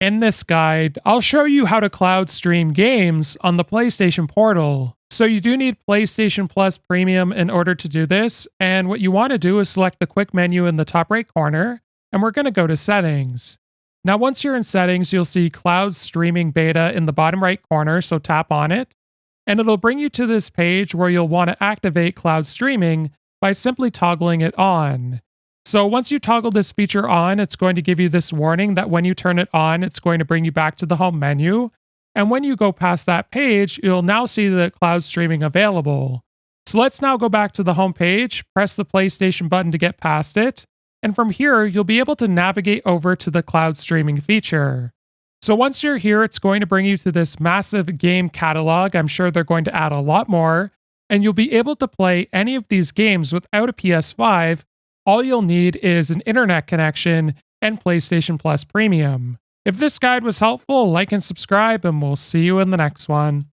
In this guide, I'll show you how to cloud stream games on the PlayStation Portal. So you do need PlayStation Plus Premium in order to do this, and what you want to do is select the quick menu in the top right corner, and we're going to go to Settings. Now once you're in Settings, you'll see Cloud Streaming Beta in the bottom right corner, so tap on it, and it'll bring you to this page where you'll want to activate cloud streaming by simply toggling it on. So once you toggle this feature on, it's going to give you this warning that when you turn it on, it's going to bring you back to the home menu. And when you go past that page, you'll now see the cloud streaming available. So let's now go back to the home page, press the PlayStation button to get past it, and from here, you'll be able to navigate over to the cloud streaming feature. So once you're here, it's going to bring you to this massive game catalog. I'm sure they're going to add a lot more, and you'll be able to play any of these games without a PS5. All you'll need is an internet connection and PlayStation Plus Premium. If this guide was helpful, like and subscribe, and we'll see you in the next one.